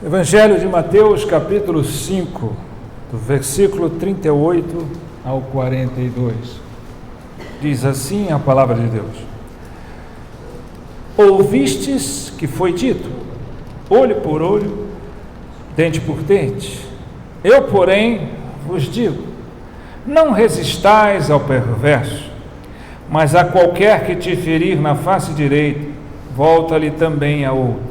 Evangelho de Mateus, capítulo 5, do versículo 38 ao 42. Diz assim a palavra de Deus: Ouvistes que foi dito, olho por olho, dente por dente. Eu, porém, vos digo, não resistais ao perverso, mas a qualquer que te ferir na face direita, volta-lhe também a outra.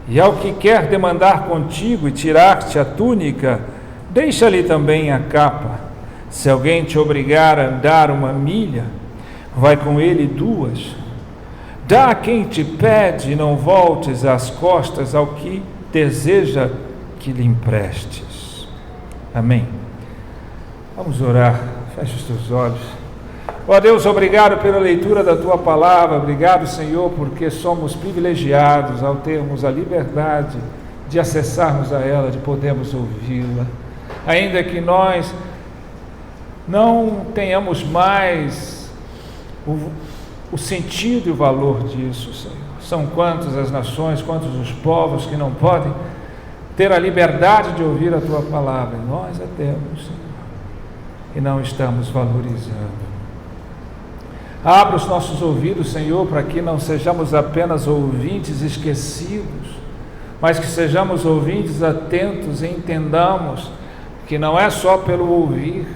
E ao que quer demandar contigo e tirar-te a túnica, deixa-lhe também a capa. Se alguém te obrigar a andar 1 milha, vai com ele 2. Dá a quem te pede, e não voltes as costas ao que deseja que lhe emprestes. Amém. Vamos orar. Feche os teus olhos. Ó Deus, obrigado pela leitura da Tua Palavra, obrigado, Senhor, porque somos privilegiados ao termos a liberdade de acessarmos a ela, de podermos ouvi-la, ainda que nós não tenhamos mais o sentido e o valor disso, Senhor. São quantas as nações, quantos os povos que não podem ter a liberdade de ouvir a Tua Palavra, e nós a temos, Senhor, e não estamos valorizando. Abra os nossos ouvidos, Senhor, para que não sejamos apenas ouvintes esquecidos, mas que sejamos ouvintes atentos e entendamos que não é só pelo ouvir,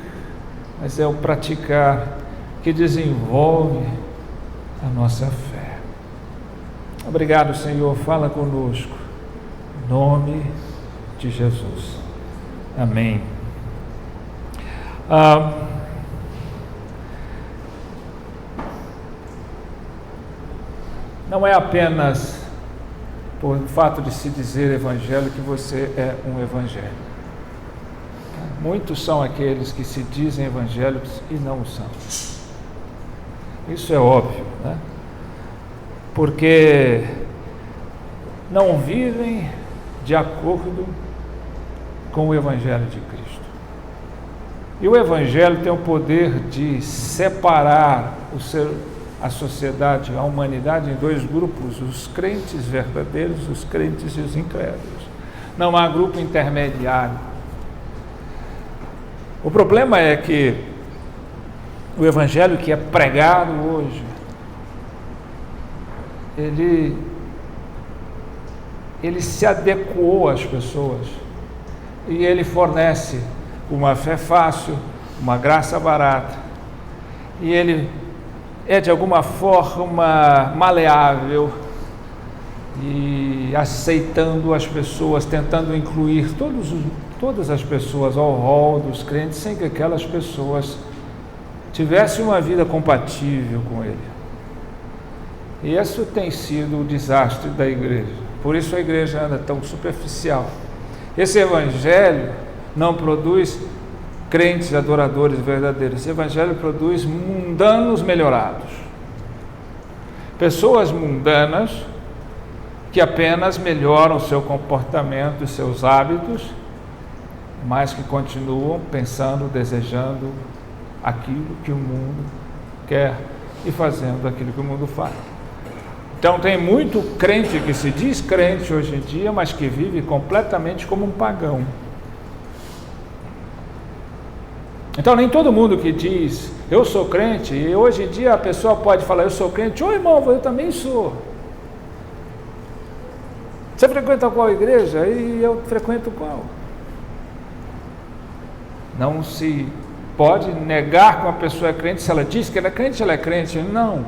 mas é o praticar que desenvolve a nossa fé. Obrigado, Senhor, fala conosco, em nome de Jesus. Amém. Não é apenas por fato de se dizer evangelho que você é um evangelho. Muitos são aqueles que se dizem evangélicos e não o são. Isso é óbvio, né? Porque não vivem de acordo com o evangelho de Cristo. E o evangelho tem o poder de separar a sociedade, a humanidade em 2 grupos, os crentes verdadeiros, os crentes e os incrédulos. Não há grupo intermediário. O problema é que o evangelho que é pregado hoje, ele se adequou às pessoas e ele fornece uma fé fácil, uma graça barata, e ele é de alguma forma maleável e aceitando as pessoas, tentando incluir todas as pessoas ao rol dos crentes, sem que aquelas pessoas tivessem uma vida compatível com ele. E isso tem sido o desastre da igreja. Por isso a igreja anda tão superficial. Esse evangelho não produz crentes adoradores verdadeiros. Esse evangelho produz mundanos melhorados. Pessoas mundanas que apenas melhoram seu comportamento e seus hábitos, mas que continuam pensando, desejando aquilo que o mundo quer e fazendo aquilo que o mundo faz. Então tem muito crente que se diz crente hoje em dia, mas que vive completamente como um pagão. Então nem todo mundo que diz eu sou crente, e hoje em dia a pessoa pode falar eu sou crente, ô irmão, eu também sou. Você frequenta qual igreja? E eu frequento qual? Não se pode negar que uma pessoa é crente se ela diz que ela é crente. Não.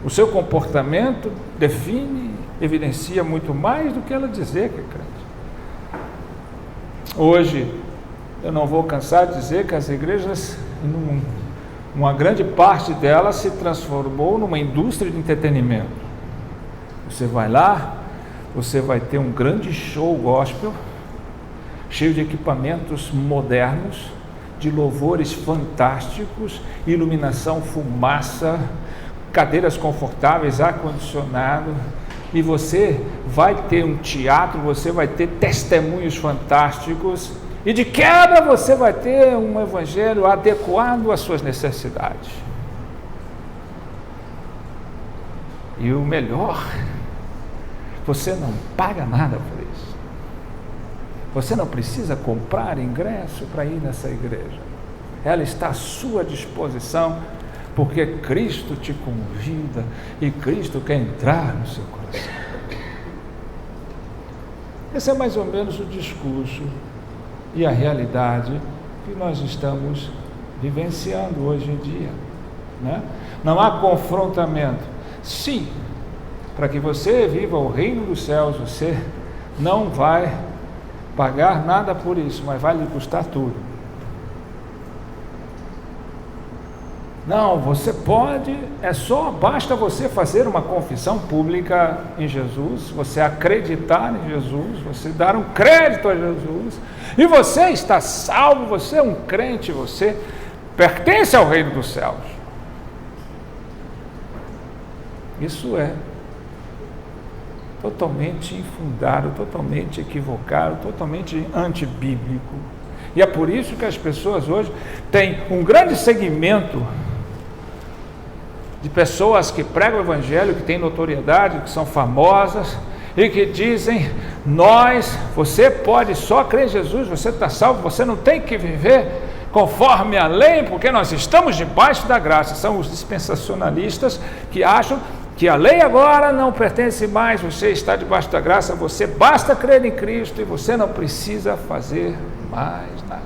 O seu comportamento define, evidencia muito mais do que ela dizer que é crente. Hoje, eu não vou cansar de dizer que as igrejas, uma grande parte delas se transformou numa indústria de entretenimento. Você vai lá, você vai ter um grande show gospel, cheio de equipamentos modernos, de louvores fantásticos, iluminação, fumaça, cadeiras confortáveis, ar-condicionado, e você vai ter um teatro, você vai ter testemunhos fantásticos, e de quebra você vai ter um evangelho adequado às suas necessidades. E o melhor, você não paga nada por isso. Você não precisa comprar ingresso para ir nessa igreja. Ela está à sua disposição, porque Cristo te convida e Cristo quer entrar no seu coração. Esse é mais ou menos o discurso e a realidade que nós estamos vivenciando hoje em dia, né? Não há confrontamento. Sim, para que você viva o reino dos céus, você não vai pagar nada por isso, mas vai lhe custar tudo. Não, você pode, basta você fazer uma confissão pública em Jesus, você acreditar em Jesus, você dar um crédito a Jesus, e você está salvo, você é um crente, você pertence ao reino dos céus. Isso é totalmente infundado, totalmente equivocado, totalmente antibíblico. E é por isso que as pessoas hoje têm um grande segmento de pessoas que pregam o evangelho, que têm notoriedade, que são famosas e que dizem: você pode só crer em Jesus, você está salvo, você não tem que viver conforme a lei, porque nós estamos debaixo da graça. São os dispensacionalistas que acham que a lei agora não pertence mais, você está debaixo da graça, você basta crer em Cristo e você não precisa fazer mais nada.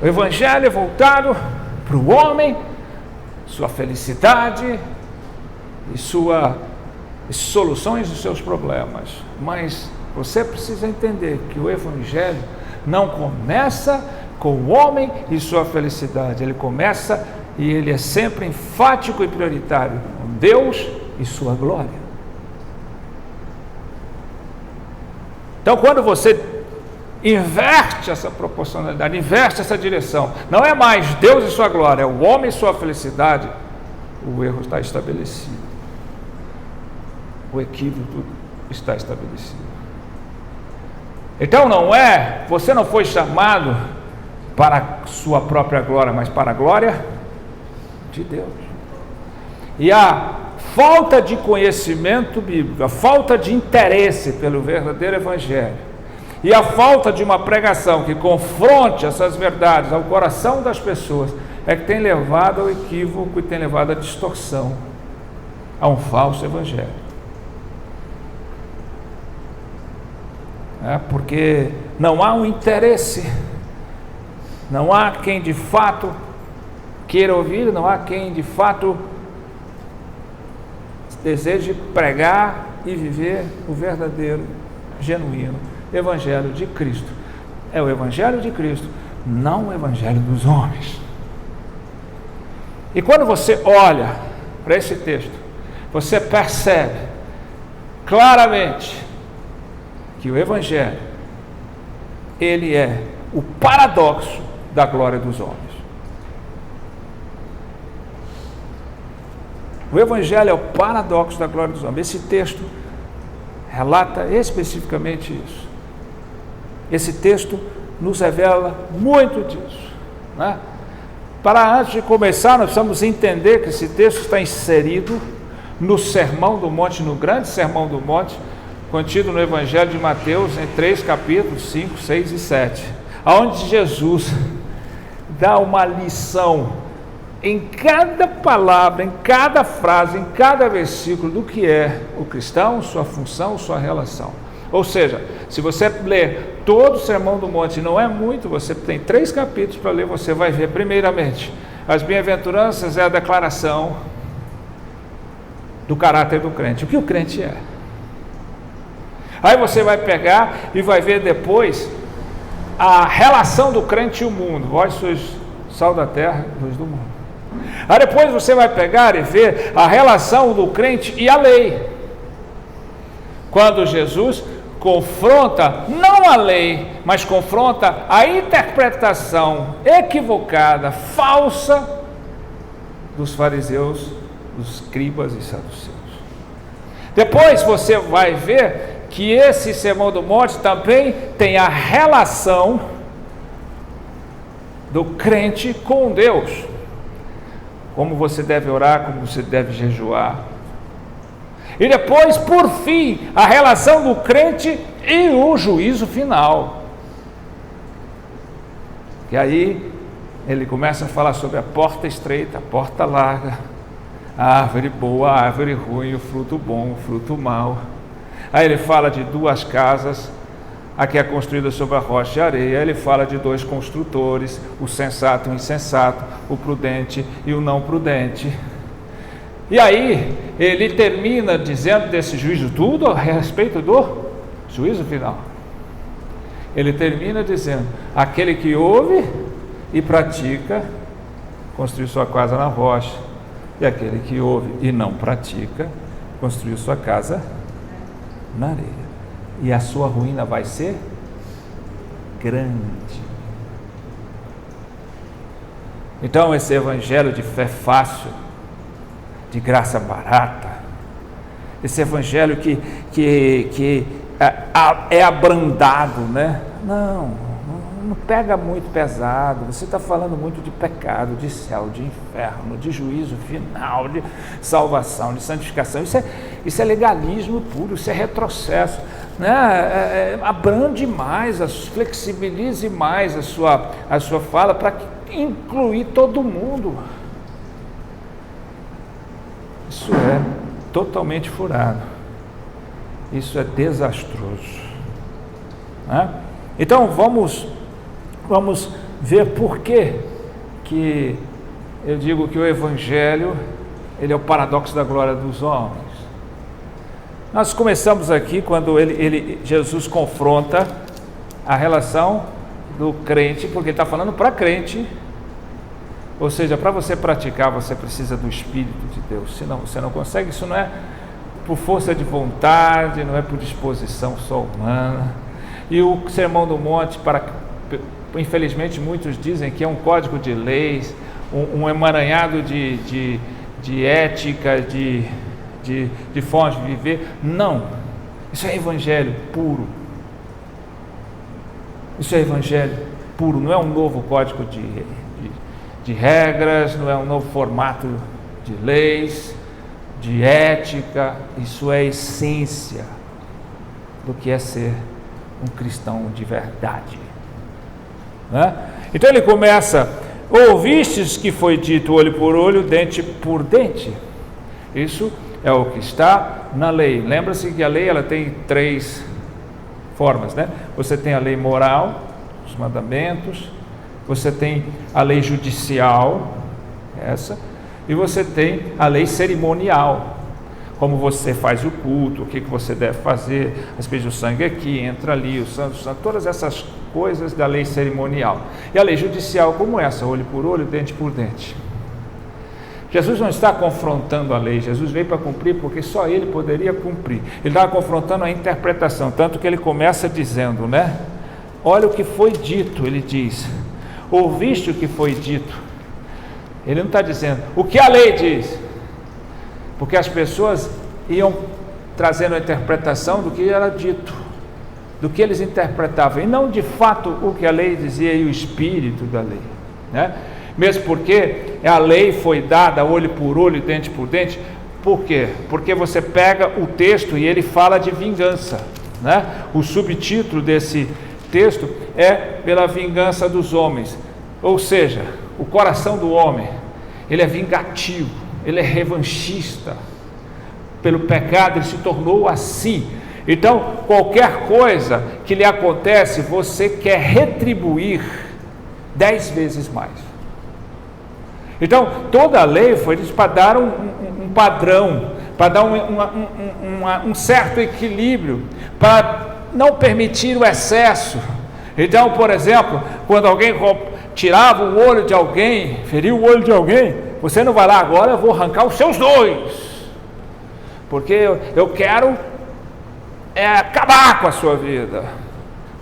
O evangelho é voltado para o homem, sua felicidade e suas soluções dos seus problemas. Mas você precisa entender que o evangelho não começa com o homem e sua felicidade. Ele começa e ele é sempre enfático e prioritário com Deus e sua glória. Então, quando você inverte essa proporcionalidade, inverte essa direção, não é mais Deus e sua glória, é o homem e sua felicidade, o erro está estabelecido, o equívoco está estabelecido. Então você não foi chamado para a sua própria glória, mas para a glória de Deus. E a falta de conhecimento bíblico, a falta de interesse pelo verdadeiro evangelho, e a falta de uma pregação que confronte essas verdades ao coração das pessoas é que tem levado ao equívoco e tem levado à distorção, a um falso evangelho. Porque não há um interesse, não há quem de fato queira ouvir, não há quem de fato deseje pregar e viver o verdadeiro, genuíno evangelho de Cristo. É o evangelho de Cristo, não o evangelho dos homens. E quando você olha para esse texto, você percebe claramente que o evangelho, ele é o paradoxo da glória dos homens. O evangelho é o paradoxo da glória dos homens. Esse texto relata especificamente isso. Esse texto nos revela muito disso, né? Antes de começar, nós precisamos entender que esse texto está inserido no Sermão do Monte, no grande Sermão do Monte, contido no Evangelho de Mateus, em 3 capítulos, 5, 6 e 7, onde Jesus dá uma lição em cada palavra, em cada frase, em cada versículo do que é o cristão, sua função, sua relação. Ou seja, se você ler todo o Sermão do Monte, não é muito, você tem 3 capítulos para ler, você vai ver, primeiramente, as bem-aventuranças é a declaração do caráter do crente, o que o crente é. Aí você vai pegar e vai ver depois a relação do crente e o mundo. Vós sois sal da terra, luz do mundo. Aí depois você vai pegar e ver a relação do crente e a lei. Quando Jesus confronta não a lei, mas confronta a interpretação equivocada, falsa dos fariseus, dos escribas e saduceus. Depois você vai ver que esse Sermão do Monte também tem a relação do crente com Deus. Como você deve orar, como você deve jejuar. E depois, por fim, a relação do crente e o juízo final. E aí ele começa a falar sobre a porta estreita, a porta larga, a árvore boa, a árvore ruim, o fruto bom, o fruto mau. Aí ele fala de duas casas, a que é construída sobre a rocha e areia. Ele fala de dois construtores, o sensato e o insensato, o prudente e o não prudente. E aí ele termina dizendo desse juízo tudo a respeito do juízo final. Ele termina dizendo: aquele que ouve e pratica construiu sua casa na rocha, e aquele que ouve e não pratica construiu sua casa na areia, e a sua ruína vai ser grande. Então esse evangelho de fé fácil, de graça barata, esse evangelho que é abrandado, né? Não pega muito pesado. Você está falando muito de pecado, de céu, de inferno, de juízo final, de salvação, de santificação. Isso é legalismo puro, isso é retrocesso, né? Abrande mais, flexibilize mais a sua fala para incluir todo mundo. Isso é totalmente furado. Isso é desastroso, né? Então vamos ver por que eu digo que o Evangelho ele é o paradoxo da glória dos homens. Nós começamos aqui quando Jesus confronta a relação do crente, porque ele está falando para crente, ou seja, para você praticar você precisa do Espírito de Deus, senão você não consegue. Isso não é por força de vontade, não é por disposição só humana. E o Sermão do Monte, infelizmente muitos dizem que é um código de leis, um emaranhado de ética, de formas de viver. Não, isso é evangelho puro. Isso é evangelho puro, não é um novo código de regras, não é um novo formato de leis, de ética. Isso é a essência do que é ser um cristão de verdade, né? Então ele começa: ouvistes que foi dito olho por olho, dente por dente. Isso é o que está na lei. Lembra-se que a lei ela tem três formas, né? Você tem a lei moral, os mandamentos, você tem a lei judicial, essa, e você tem a lei cerimonial, como você faz o culto, o que você deve fazer, aspergir o sangue aqui, entra ali, o santo, todas essas coisas da lei cerimonial. E a lei judicial como essa, olho por olho, dente por dente. Jesus não está confrontando a lei, Jesus veio para cumprir porque só ele poderia cumprir. Ele estava confrontando a interpretação, tanto que ele começa dizendo, né? Olha o que foi dito, ele diz. Ouviste o que foi dito. Ele não está dizendo o que a lei diz, porque as pessoas iam trazendo a interpretação do que era dito, do que eles interpretavam, e não de fato o que a lei dizia e o espírito da lei, né? Mesmo porque a lei foi dada olho por olho, dente por dente. Por quê? Porque você pega o texto e ele fala de vingança, né? O subtítulo desse texto é pela vingança dos homens, ou seja, o coração do homem, ele é vingativo, ele é revanchista. Pelo pecado ele se tornou assim. Então qualquer coisa que lhe acontece, você quer retribuir 10 vezes mais. Então toda a lei foi para dar um padrão, para dar um certo equilíbrio, para não permitir o excesso. Então, por exemplo, quando alguém tirava o olho de alguém, feria o olho de alguém, você não vai lá agora, eu vou arrancar os seus dois, porque eu quero acabar com a sua vida.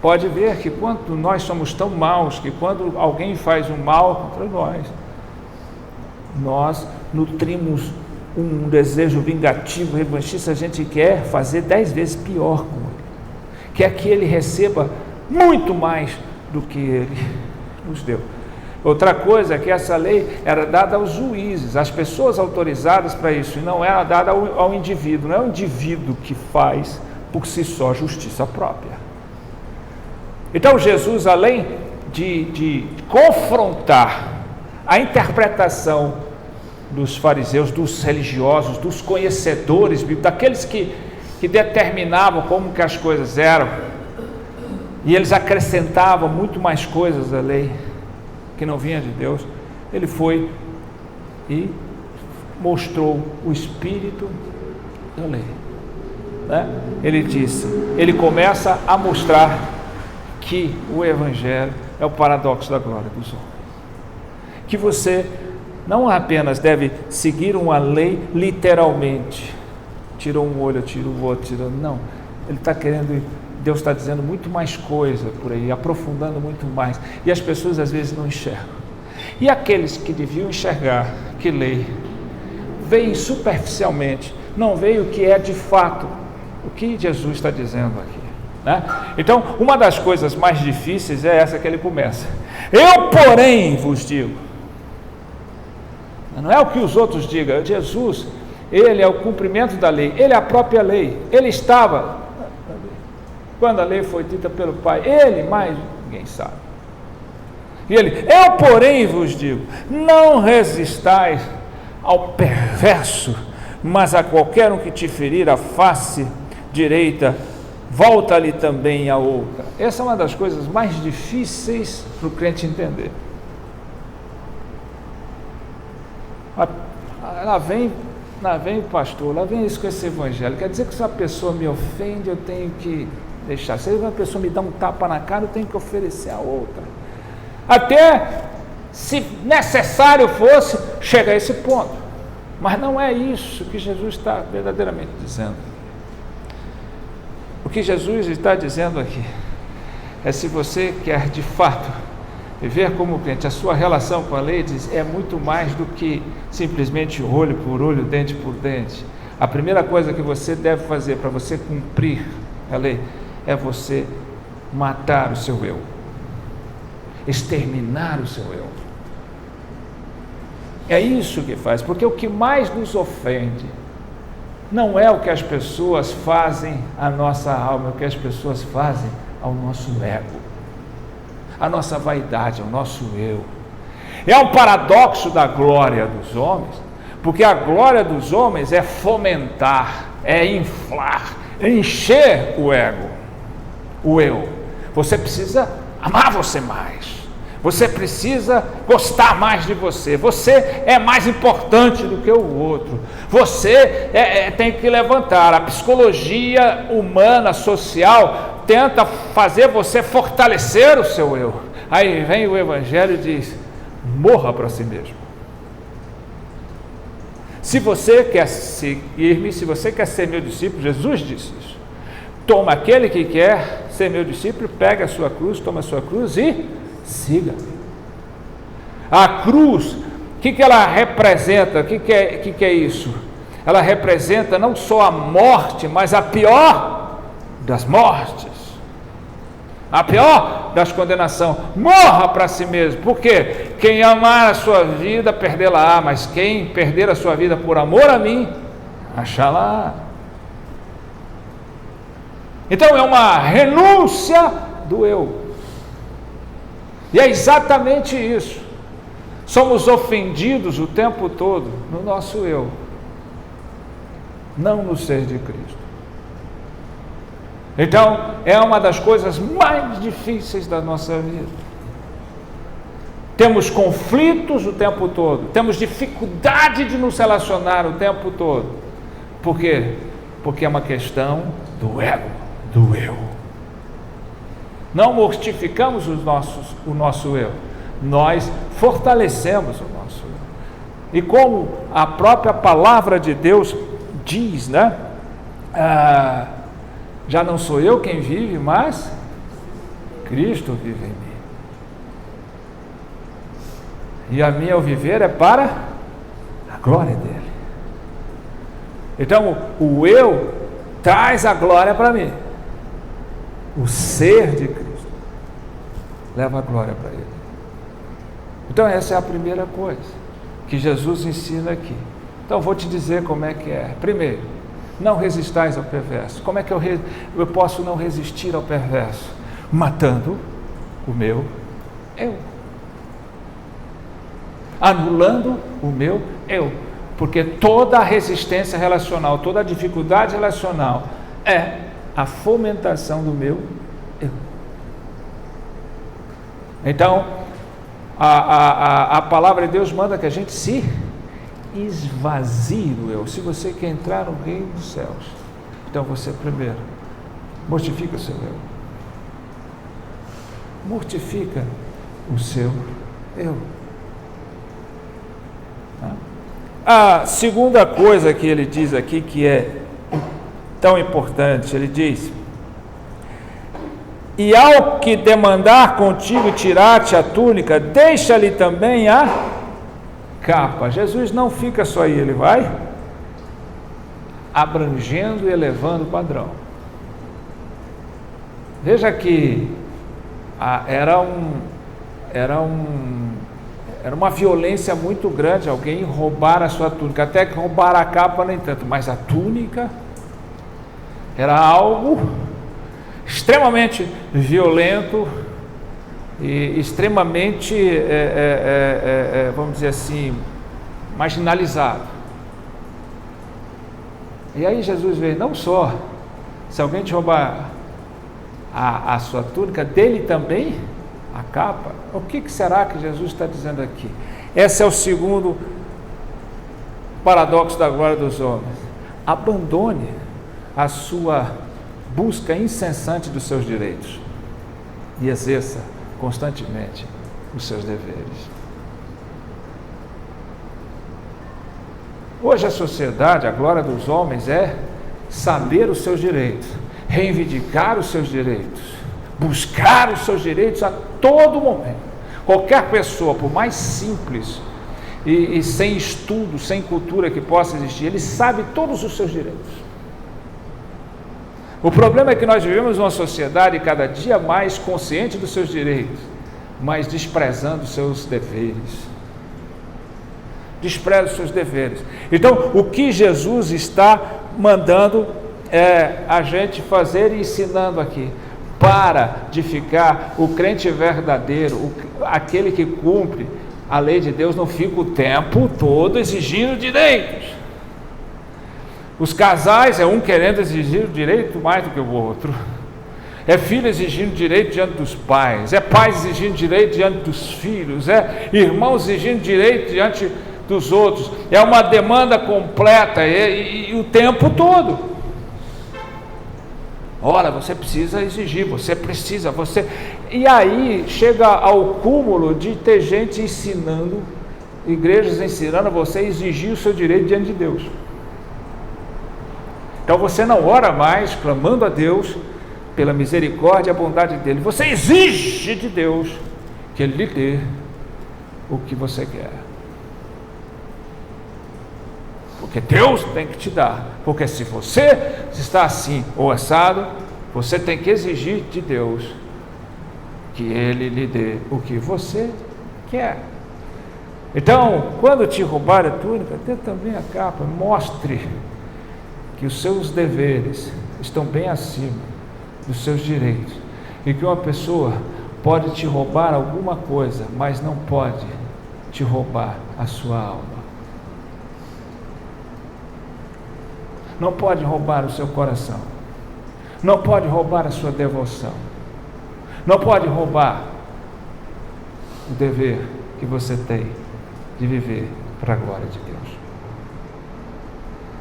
Pode ver que quando nós somos tão maus, que quando alguém faz um mal contra nós nutrimos um desejo vingativo, revanchista. A gente quer fazer 10 vezes pior com ele, quer que ele receba muito mais do que ele nos deu. Outra coisa é que essa lei era dada aos juízes, às pessoas autorizadas para isso, e não era dada ao indivíduo. Não é o indivíduo que faz por si só justiça própria. Então Jesus, além de confrontar a interpretação dos fariseus, dos religiosos, dos conhecedores bíblicos, daqueles que determinavam como que as coisas eram, e eles acrescentavam muito mais coisas à lei que não vinha de Deus, ele foi e mostrou o espírito da lei, né? Ele começa a mostrar que o Evangelho é o paradoxo da glória dos homens, que você não apenas deve seguir uma lei literalmente, tirou um olho, tira o outro, não, ele está querendo, Deus está dizendo muito mais coisa por aí, aprofundando muito mais, e as pessoas às vezes não enxergam, e aqueles que deviam enxergar que lei, veem superficialmente, não veem o que é de fato, o que Jesus está dizendo aqui, né? Então, uma das coisas mais difíceis é essa que ele começa, eu porém vos digo, não é o que os outros digam, Jesus, ele é o cumprimento da lei, ele é a própria lei, ele estava, quando a lei foi dita pelo Pai, ele, mais ninguém sabe, e ele, eu porém vos digo, não resistais ao perverso, mas a qualquer um que te ferir a face direita, volta-lhe também a outra. Essa é uma das coisas mais difíceis para o crente entender. Lá vem o pastor, lá vem isso com esse evangelho, quer dizer que se uma pessoa me ofende, eu tenho que deixar, se uma pessoa me dá um tapa na cara, eu tenho que oferecer a outra, até se necessário fosse chegar a esse ponto, mas não é isso que Jesus está verdadeiramente dizendo. O que Jesus está dizendo aqui é, se você quer de fato viver como crente, a sua relação com a lei é muito mais do que simplesmente olho por olho, dente por dente. A primeira coisa que você deve fazer para você cumprir a lei é você matar o seu eu, exterminar o seu eu. É isso que faz, porque o que mais nos ofende não é o que as pessoas fazem à nossa alma, é o que as pessoas fazem ao nosso ego, a nossa vaidade, ao nosso eu. É um paradoxo da glória dos homens, porque a glória dos homens é fomentar, é inflar, é encher o ego, o eu. Você precisa amar você mais, você precisa gostar mais de você, você é mais importante do que o outro, você tem que levantar. A psicologia humana, social, tenta fazer você fortalecer o seu eu. Aí vem o Evangelho e diz, morra para si mesmo. Se você quer seguir-me, se você quer ser meu discípulo, Jesus disse isso, toma aquele que quer ser meu discípulo, pega a sua cruz, toma a sua cruz e siga. A cruz, o que ela representa? O que é isso? Ela representa não só a morte, mas a pior das mortes, a pior das condenações. Morra para si mesmo, porque quem amar a sua vida, perdê-la-á, mas quem perder a sua vida por amor a mim, achá-la. Então é uma renúncia do eu. E é exatamente isso. Somos ofendidos o tempo todo no nosso eu, não no ser de Cristo. Então, é uma das coisas mais difíceis da nossa vida. Temos conflitos o tempo todo, temos dificuldade de nos relacionar o tempo todo. Por quê? Porque é uma questão do ego, do eu. Não mortificamos o nosso eu, nós fortalecemos o nosso eu. E como a própria palavra de Deus diz, né? Já não sou eu quem vive, mas Cristo vive em mim. E a minha viver é para a glória dele. Então, o eu traz a glória para mim. O ser de Cristo leva a glória para ele. Então essa é a primeira coisa que Jesus ensina aqui. Então vou te dizer como é que é. Primeiro, não resistais ao perverso. Como é que eu posso não resistir ao perverso? Matando o meu eu. Anulando o meu eu. Porque toda a resistência relacional, toda a dificuldade relacional é a fomentação do meu eu. Então, a palavra de Deus manda que a gente se esvazie do eu. Se você quer entrar no reino dos céus, então você primeiro mortifica o seu eu. Mortifica o seu eu. A segunda coisa que ele diz aqui, que é tão importante, ele diz: e ao que demandar contigo tirar-te a túnica, deixa-lhe também a capa. Jesus não fica só aí, ele vai abrangendo e elevando o padrão. Veja que era uma violência muito grande alguém roubar a sua túnica, até que roubar a capa nem tanto, mas a túnica era algo extremamente violento e extremamente, vamos dizer assim, marginalizado. E aí Jesus veio, não só, se alguém te roubar a sua túnica, dele também a capa. O que será que Jesus está dizendo aqui? Esse é o segundo paradoxo da glória dos homens. Abandone a sua busca incessante dos seus direitos e exerça constantemente os seus deveres. Hoje a sociedade, a glória dos homens é saber os seus direitos, reivindicar os seus direitos, buscar os seus direitos a todo momento. Qualquer pessoa, por mais simples e sem estudo, sem cultura que possa existir, ele sabe todos os seus direitos. O problema é que nós vivemos uma sociedade cada dia mais consciente dos seus direitos, mas desprezando os seus deveres. Despreza os seus deveres. Então, o que Jesus está mandando a gente fazer e ensinando aqui? Para de ficar o crente verdadeiro, aquele que cumpre a lei de Deus, não fica o tempo todo exigindo direitos. Os casais, um querendo exigir o direito mais do que o outro, é filho exigindo direito diante dos pais, é pai exigindo direito diante dos filhos, é irmão exigindo direito diante dos outros, é uma demanda completa e o tempo todo. Ora, você precisa exigir, e aí chega ao cúmulo de ter gente ensinando, igrejas ensinando a você a exigir o seu direito diante de Deus. Então você não ora mais clamando a Deus pela misericórdia e a bondade dele, você exige de Deus que ele lhe dê o que você quer, porque Deus tem que te dar, porque se você está assim ou assado, você tem que exigir de Deus que ele lhe dê o que você quer. Então, quando te roubar a túnica, dê também a capa, mostre que os seus deveres estão bem acima dos seus direitos, e que uma pessoa pode te roubar alguma coisa, mas não pode te roubar a sua alma. Não pode roubar o seu coração, não pode roubar a sua devoção, não pode roubar o dever que você tem de viver para a glória de Deus.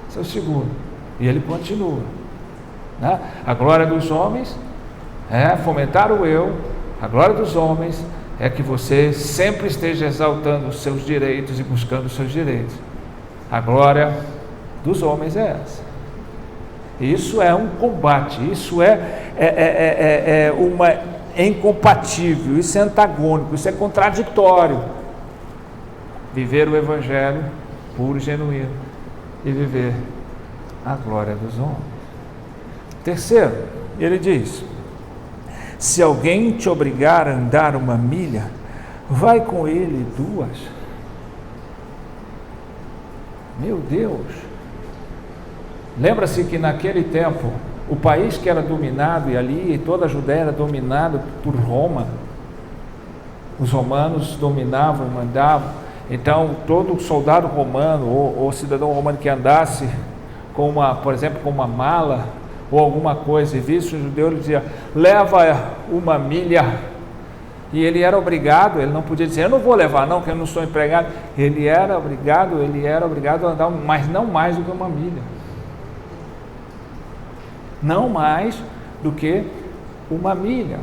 Esse é o segundo. E ele continua, né? A glória dos homens é fomentar o eu, a glória dos homens é que você sempre esteja exaltando os seus direitos e buscando os seus direitos. A glória dos homens é essa. Isso é um combate, isso é incompatível, isso é antagônico, isso é contraditório. Viver o evangelho puro e genuíno e viver a glória dos homens. Terceiro, ele diz: se alguém te obrigar a andar 1 milha, vai com ele 2. Meu Deus! Lembra-se que naquele tempo, o país que era dominado, e ali toda a Judéia era dominada por Roma, os romanos dominavam, mandavam. Então todo soldado romano ou cidadão romano que andasse com por exemplo, com uma mala ou alguma coisa, e visse um judeu, ele dizia: leva 1 milha. E ele era obrigado, ele não podia dizer: eu não vou levar não, porque eu não sou empregado. Ele era obrigado a andar, mas não mais do que 1 milha. Não mais do que 1 milha.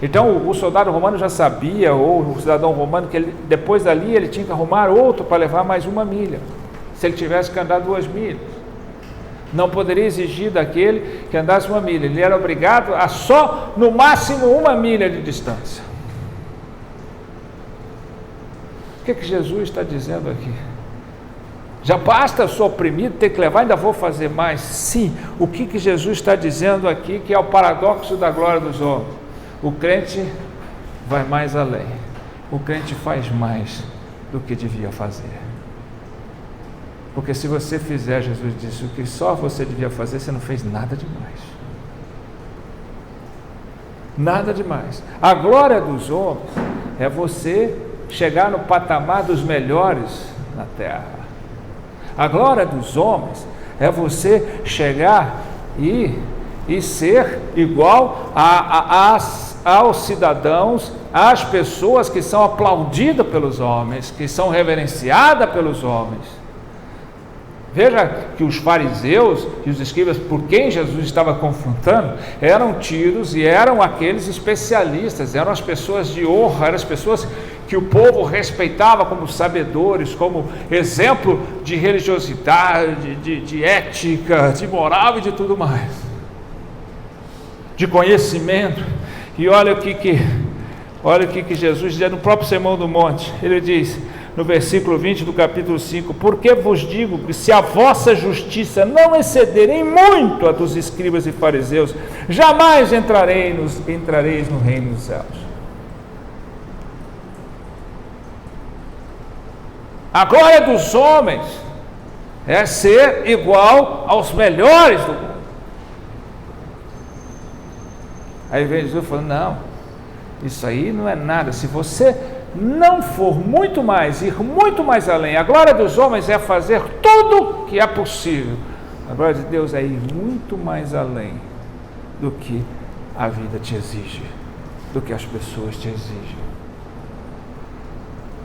Então o soldado romano já sabia, ou o cidadão romano, que depois dali ele tinha que arrumar outro para levar mais 1 milha, se ele tivesse que andar 2 milhas. Não poderia exigir daquele que andasse 1 milha, ele era obrigado a só no máximo 1 milha de distância. O que Jesus está dizendo aqui? Já basta, eu sou oprimido, ter que levar, ainda vou fazer mais? Sim. O que Jesus está dizendo aqui, que é o paradoxo da glória dos homens? O crente vai mais além, o crente faz mais do que devia fazer. Porque se você fizer, Jesus disse, o que só você devia fazer, você não fez nada demais. Nada demais. A glória dos homens é você chegar no patamar dos melhores na terra. A glória dos homens é você chegar e ser igual aos cidadãos, às pessoas que são aplaudidas pelos homens, que são reverenciadas pelos homens. Veja que os fariseus e os escribas, por quem Jesus estava confrontando, eram tidos e eram aqueles especialistas, eram as pessoas de honra, eram as pessoas que o povo respeitava como sabedores, como exemplo de religiosidade, de ética, de moral e de tudo mais, de conhecimento. E olha o que Jesus diz no próprio Sermão do Monte. Ele diz no versículo 20 do capítulo 5: porque vos digo que se a vossa justiça não excederem muito a dos escribas e fariseus, jamais entrareis no reino dos céus. A glória dos homens é ser igual aos melhores do mundo. Aí vem Jesus falando: não, isso aí não é nada. Se você não for muito mais, ir muito mais além, a glória dos homens é fazer tudo que é possível. A glória de Deus é ir muito mais além do que a vida te exige, do que as pessoas te exigem.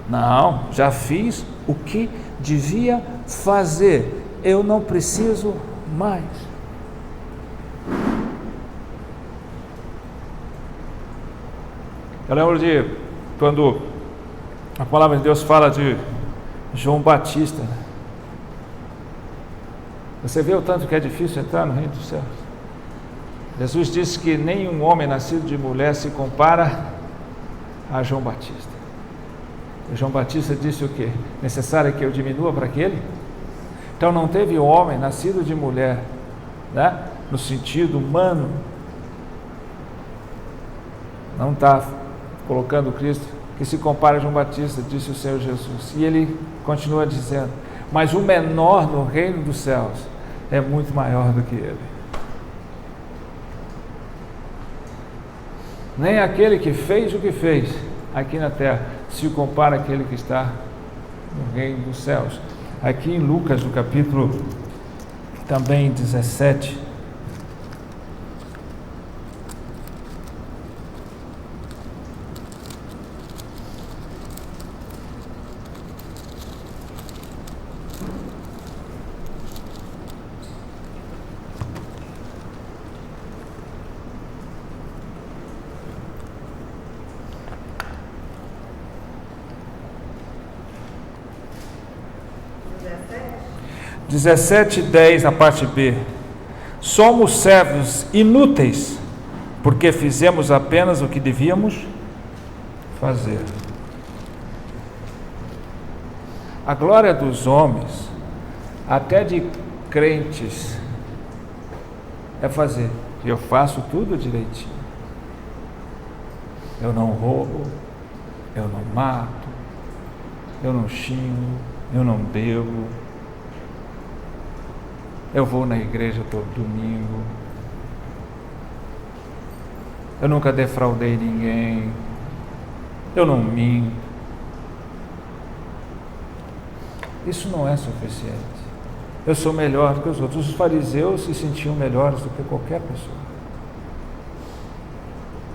Não, já fiz o que devia fazer, eu não preciso mais. Eu lembro de quando a palavra de Deus fala de João Batista. Você vê o tanto que é difícil entrar no reino dos céus. Jesus disse que nenhum homem nascido de mulher se compara a João Batista. E João Batista disse o quê? Necessário que eu diminua para aquele? Então não teve homem nascido de mulher, né? No sentido humano, não está colocando Cristo, que se compara a João Batista, disse o Senhor Jesus. E ele continua dizendo: mas o menor no reino dos céus é muito maior do que ele. Nem aquele que fez o que fez aqui na terra se compara àquele que está no reino dos céus. Aqui em Lucas, no capítulo também 17, e 17:10 na parte B. Somos servos inúteis, porque fizemos apenas o que devíamos fazer. A glória dos homens, até de crentes, é fazer. Eu faço tudo direitinho. Eu não roubo, eu não mato, eu não xingo, eu não bebo, eu vou na igreja todo domingo, eu nunca defraudei ninguém, eu não minto. Isso não é suficiente. Eu sou melhor do que os outros. Os fariseus se sentiam melhores do que qualquer pessoa.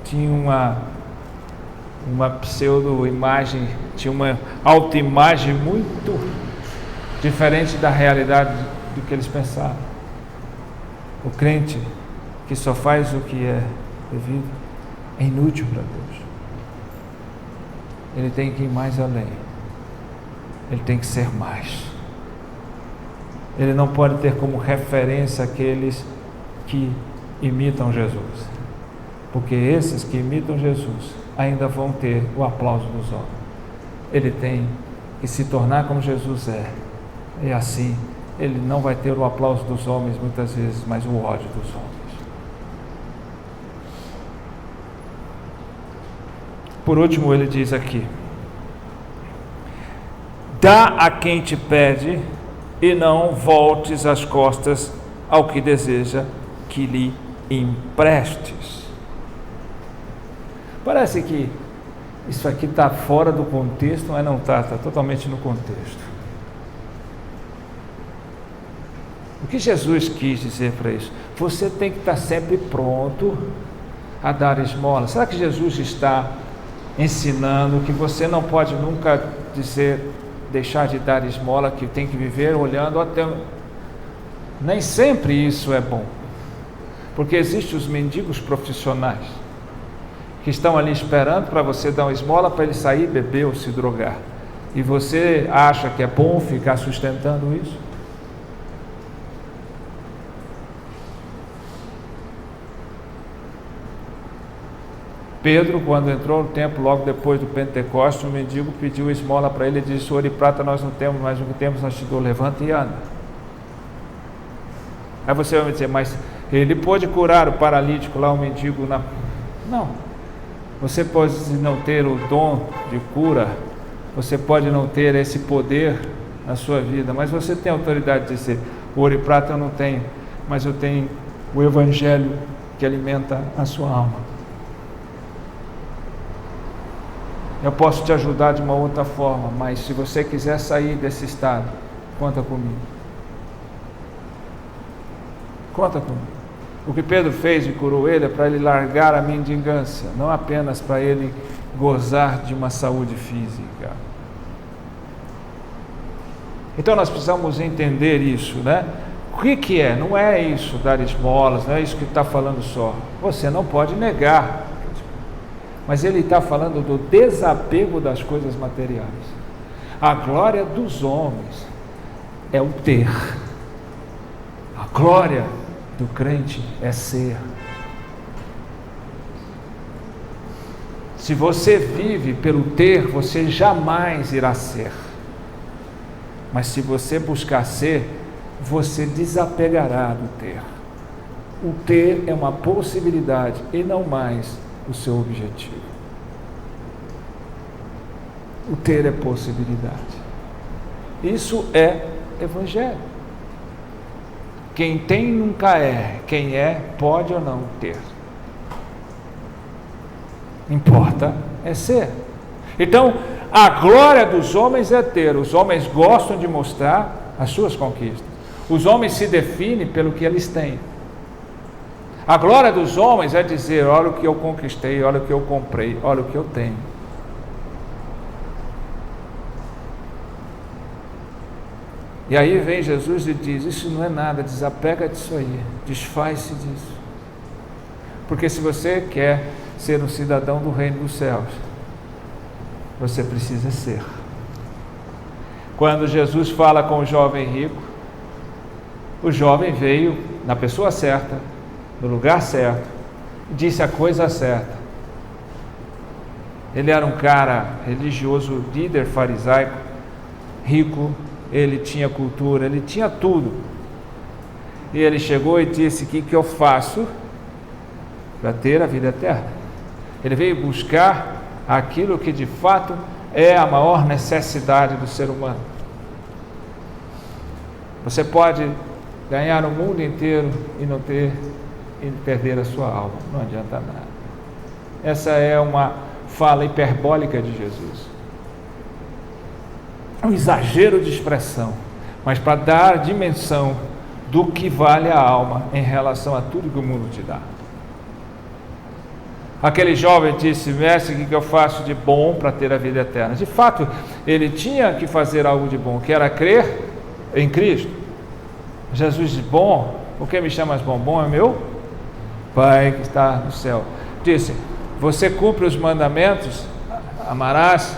Tinha uma pseudo-imagem, tinha uma autoimagem muito diferente da realidade do que eles pensavam. O crente que só faz o que é devido é inútil para Deus. Ele tem que ir mais além. Ele tem que ser mais. Ele não pode ter como referência aqueles que imitam Jesus, porque esses que imitam Jesus ainda vão ter o aplauso dos homens. Ele tem que se tornar como Jesus é, e assim ele não vai ter o aplauso dos homens muitas vezes, mas o ódio dos homens. Por último, ele diz aqui: dá a quem te pede e não voltes as costas ao que deseja que lhe emprestes. Parece que isso aqui está fora do contexto, mas não está totalmente no contexto. O que Jesus quis dizer para isso? Você tem que estar sempre pronto a dar esmola. Será que Jesus está ensinando que você não pode nunca deixar de dar esmola, que tem que viver olhando até... Nem sempre isso é bom, porque existem os mendigos profissionais que estão ali esperando para você dar uma esmola para ele sair, beber ou se drogar, e você acha que é bom ficar sustentando isso? Pedro, quando entrou no templo, logo depois do Pentecostes, um mendigo pediu esmola para ele e disse: ouro e prata nós não temos, mas o que temos nós te dou, levanta e anda. Aí você vai me dizer: mas ele pôde curar o paralítico lá, o mendigo na... Não, você pode não ter o dom de cura, você pode não ter esse poder na sua vida, mas você tem autoridade de dizer: ouro e prata eu não tenho, mas eu tenho o Evangelho que alimenta a sua alma. Eu posso te ajudar de uma outra forma, mas se você quiser sair desse estado, conta comigo. Conta comigo. O que Pedro fez e curou ele é para ele largar a mendigância, não apenas para ele gozar de uma saúde física. Então nós precisamos entender isso, né? O que é? Não é isso, dar esmolas, não é isso que está falando só. Você não pode negar. Mas ele está falando do desapego das coisas materiais. A glória dos homens é o ter. A glória do crente é ser. Se você vive pelo ter, você jamais irá ser. Mas se você buscar ser, você desapegará do ter. O ter é uma possibilidade e não mais o seu objetivo. O ter é possibilidade. Isso é Evangelho. Quem tem nunca é, quem é pode ou não ter. Importa é ser. Então, a glória dos homens é ter. Os homens gostam de mostrar as suas conquistas. Os homens se definem pelo que eles têm. A glória dos homens é dizer: olha o que eu conquistei, olha o que eu comprei, olha o que eu tenho. E aí vem Jesus e diz: isso não é nada, desapega disso aí, desfaz-se disso. Porque se você quer ser um cidadão do reino dos céus, você precisa ser. Quando Jesus fala com o jovem rico, o jovem veio na pessoa certa, no lugar certo, disse a coisa certa. Ele era um cara religioso, líder farisaico, rico, ele tinha cultura, ele tinha tudo. E ele chegou e disse: o que eu faço para ter a vida eterna? Ele veio buscar aquilo que de fato é a maior necessidade do ser humano. Você pode ganhar o mundo inteiro e perder a sua alma, não adianta nada. Essa é uma fala hiperbólica de Jesus. É um exagero de expressão, mas para dar dimensão do que vale a alma em relação a tudo que o mundo te dá. Aquele jovem disse: mestre, o que eu faço de bom para ter a vida eterna? De fato, ele tinha que fazer algo de bom, que era crer em Cristo. Jesus disse: bom, o que me chamas bom? Bom é meu Pai que está no céu. Disse: você cumpre os mandamentos, amarás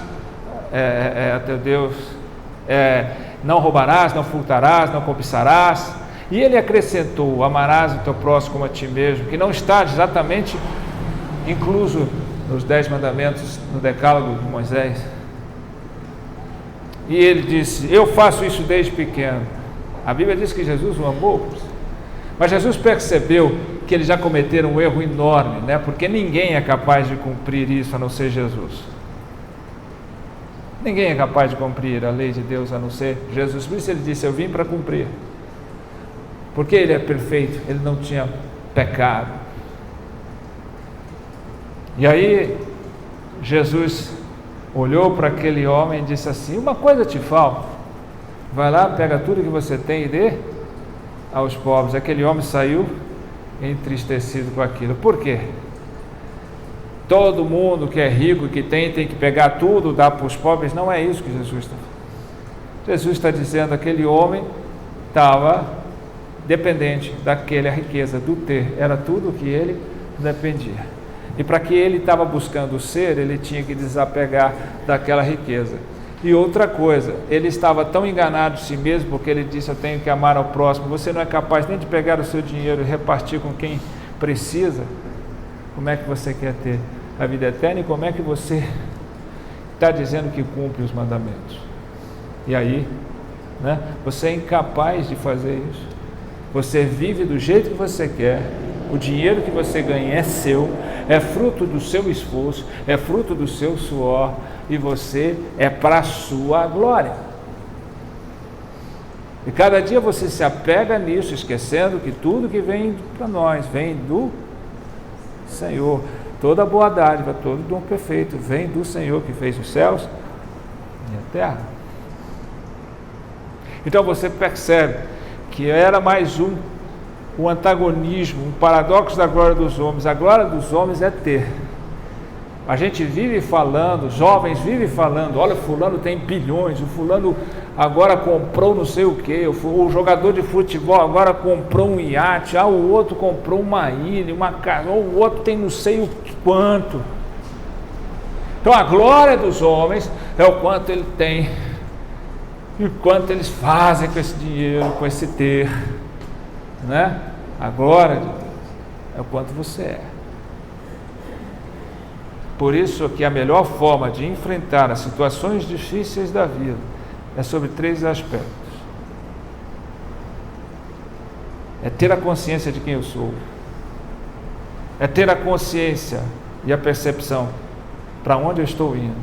a teu Deus, não roubarás, não furtarás, não cobiçarás. E ele acrescentou: amarás o teu próximo como a ti mesmo, que não está exatamente incluso nos 10 mandamentos, no decálogo de Moisés. E ele disse: eu faço isso desde pequeno. A Bíblia diz que Jesus o amou, mas Jesus percebeu que eles já cometeram um erro enorme, porque ninguém é capaz de cumprir isso a não ser Jesus. Ninguém é capaz de cumprir a lei de Deus a não ser Jesus. Por isso ele disse: eu vim para cumprir, porque ele é perfeito, ele não tinha pecado. E aí Jesus olhou para aquele homem e disse assim: uma coisa te falta, vai lá, pega tudo que você tem e dê aos pobres. Aquele homem saiu entristecido com aquilo. Por quê? Todo mundo que é rico, que tem que pegar tudo, dar para os pobres. Não é isso que Jesus está falando. Jesus está dizendo: aquele homem estava dependente daquela riqueza, do ter, era tudo o que ele dependia. E para que ele estava buscando ser, ele tinha que desapegar daquela riqueza. E outra coisa, ele estava tão enganado de si mesmo, porque ele disse: eu tenho que amar ao próximo. Você não é capaz nem de pegar o seu dinheiro e repartir com quem precisa. Como é que você quer ter a vida eterna? E como é que você está dizendo que cumpre os mandamentos? E aí, você é incapaz de fazer isso. Você vive do jeito que você quer. O dinheiro que você ganha é seu, é fruto do seu esforço, é fruto do seu suor, e você é para a sua glória. E cada dia você se apega nisso, esquecendo que tudo que vem para nós vem do Senhor. Toda boa dádiva, todo dom perfeito vem do Senhor que fez os céus e a terra. Então você percebe que era mais um antagonismo, um paradoxo da glória dos homens. A glória dos homens é ter. A gente vive falando, jovens vivem falando: olha, fulano tem bilhões, o fulano agora comprou não sei o que, o jogador de futebol agora comprou um iate, o outro comprou uma ilha, uma casa, o outro tem não sei o quanto. Então a glória dos homens é o quanto ele tem e o quanto eles fazem com esse dinheiro, com esse ter, A glória de Deus é o quanto você é. Por isso que a melhor forma de enfrentar as situações difíceis da vida é sobre 3 aspectos: é ter a consciência de quem eu sou, é ter a consciência e a percepção para onde eu estou indo,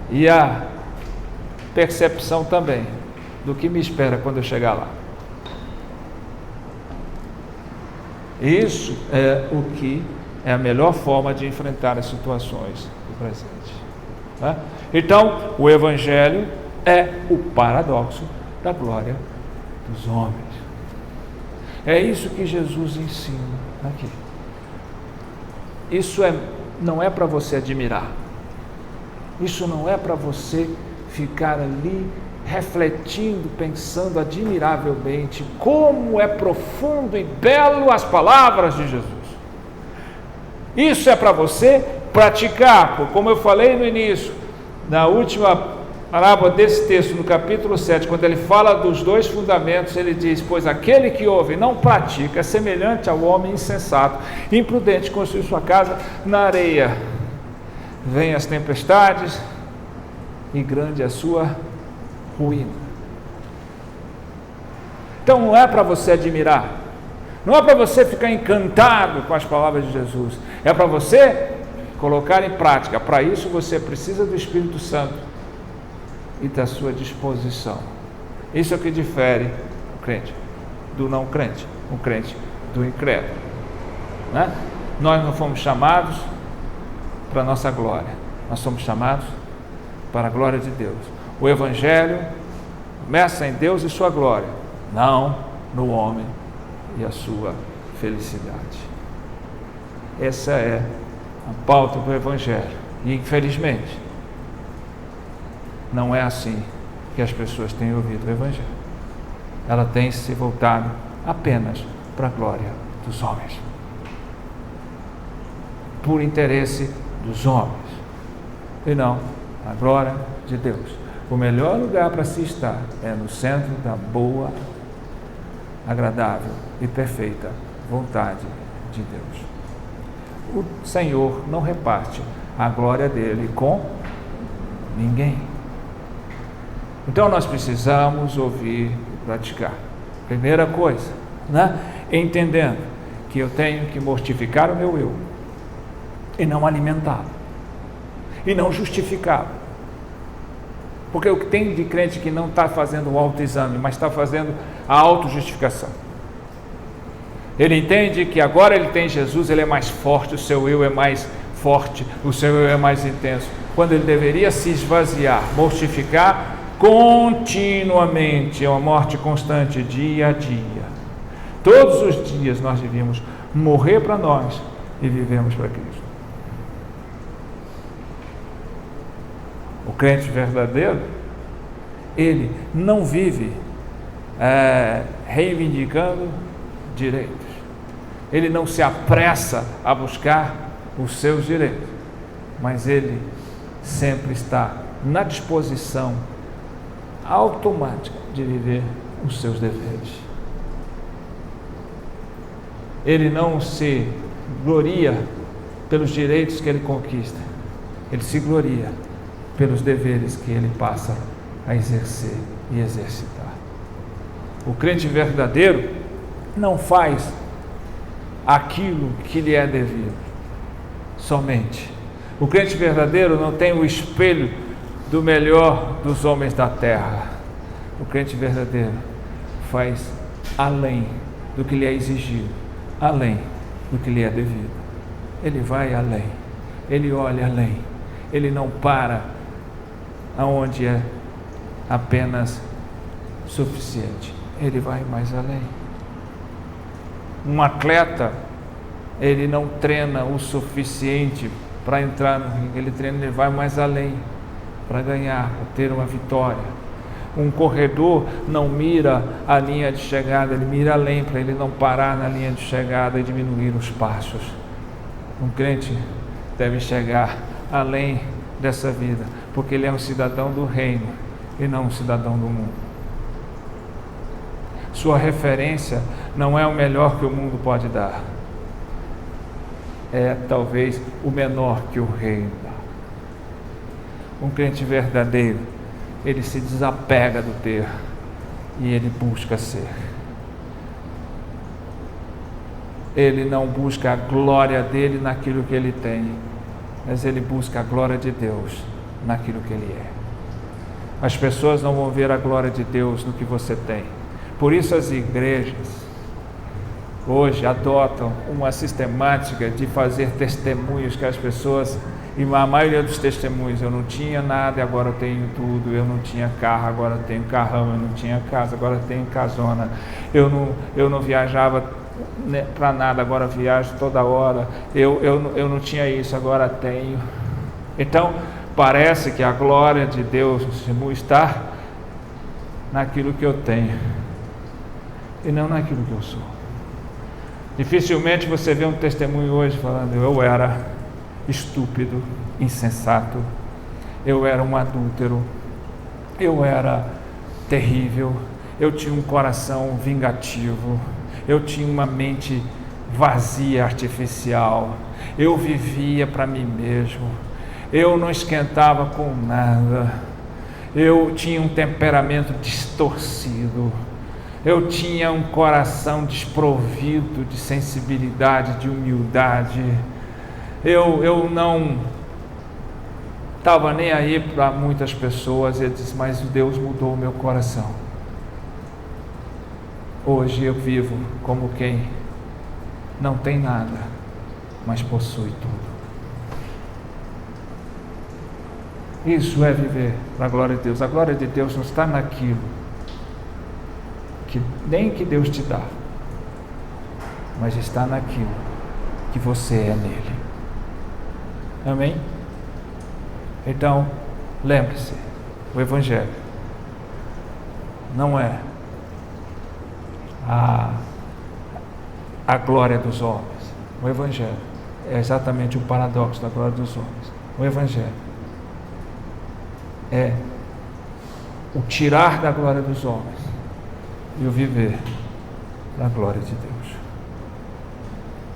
e a percepção também do que me espera quando eu chegar lá. Isso é o que é a melhor forma de enfrentar as situações do presente. Então, o Evangelho é o paradoxo da glória dos homens. É isso que Jesus ensina aqui. Isso não é para você admirar. Isso não é para você ficar ali refletindo, pensando admiravelmente como é profundo e belo as palavras de Jesus. Isso é para você praticar, como eu falei no início, na última parábola desse texto, no capítulo 7, quando ele fala dos 2 fundamentos, ele diz: pois aquele que ouve e não pratica é semelhante ao homem insensato, imprudente, que construiu sua casa na areia. Vêm as tempestades e grande é a sua ruína. Então não é para você admirar, não é para você ficar encantado com as palavras de Jesus, é para você colocar em prática. Para isso você precisa do Espírito Santo e da sua disposição. Isso é o que difere o crente do não crente, o crente do incrédulo, né? Nós não fomos chamados para a nossa glória, nós somos chamados para a glória de Deus. O Evangelho começa em Deus e sua glória, não no homem e a sua felicidade. Essa é a pauta do Evangelho. E infelizmente não é assim que as pessoas têm ouvido o Evangelho. Ela tem se voltado apenas para a glória dos homens, por interesse dos homens, e não a glória de Deus. O melhor lugar para se estar é no centro da boa, agradável e perfeita vontade de Deus. O Senhor não reparte a glória dele com ninguém. Então nós precisamos ouvir e praticar. Primeira coisa, né? Entendendo que eu tenho que mortificar o meu eu e não alimentá-lo e não justificá-lo. Porque o que tem de crente que não está fazendo o autoexame, mas está fazendo a autojustificação. Ele entende que agora ele tem Jesus, ele é mais forte, o seu eu é mais forte, o seu eu é mais intenso, quando ele deveria se esvaziar, mortificar continuamente, é uma morte constante, dia a dia. Todos os dias nós devíamos morrer para nós e vivemos para Cristo. O crente verdadeiro, ele não vive reivindicando direitos. Ele não se apressa a buscar os seus direitos, mas ele sempre está na disposição automática de viver os seus deveres. Ele não se gloria pelos direitos que ele conquista, ele se gloria pelos deveres que ele passa a exercer e exercitar. O crente verdadeiro não faz aquilo que lhe é devido somente. O crente verdadeiro não tem o espelho do melhor dos homens da terra. O crente verdadeiro faz além do que lhe é exigido, além do que lhe é devido. Ele vai além, ele olha além, ele não para aonde é apenas suficiente, ele vai mais além. Um atleta, ele não treina o suficiente para entrar no ringue, ele vai mais além para ganhar, para ter uma vitória. Um corredor não mira a linha de chegada, ele mira além para ele não parar na linha de chegada e diminuir os passos. Um crente deve chegar além dessa vida, porque ele é um cidadão do reino e não um cidadão do mundo. Sua referência não é o melhor que o mundo pode dar, é talvez o menor que o reino dá. Um crente verdadeiro, ele se desapega do ter e ele busca ser. Ele não busca a glória dele naquilo que ele tem, mas ele busca a glória de Deus naquilo que ele é. As pessoas não vão ver a glória de Deus no que você tem. Por isso as igrejas hoje adotam uma sistemática de fazer testemunhos que as pessoas, e a maioria dos testemunhos, eu não tinha nada e agora eu tenho tudo, eu não tinha carro, agora eu tenho carrão, eu não tinha casa, agora eu tenho casona, eu não viajava para nada, agora viajo toda hora, eu não tinha isso, agora tenho. Então parece que a glória de Deus está naquilo que eu tenho e não naquilo que eu sou. Dificilmente você vê um testemunho hoje falando: eu era estúpido, insensato, eu era um adúltero, eu era terrível, eu tinha um coração vingativo, eu tinha uma mente vazia, artificial, eu vivia para mim mesmo, eu não esquentava com nada, eu tinha um temperamento distorcido, eu tinha um coração desprovido de sensibilidade, de humildade, Eu não estava nem aí para muitas pessoas. Eu disse, mas Deus mudou o meu coração. Hoje eu vivo como quem não tem nada, mas possui tudo. Isso é viver para a glória de Deus. A glória de Deus não está naquilo que nem que Deus te dá, mas está naquilo que você é nele. Amém? Então, lembre-se, o Evangelho não é a glória dos homens. O Evangelho é exatamente o paradoxo da glória dos homens. O Evangelho é o tirar da glória dos homens e o viver da glória de Deus.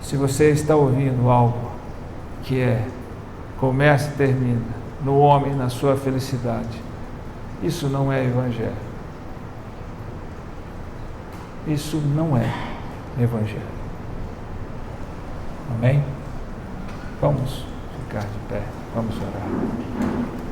Se você está ouvindo algo que começa e termina no homem, na sua felicidade, isso não é Evangelho. Isso não é Evangelho. Amém? Vamos ficar de pé, vamos orar.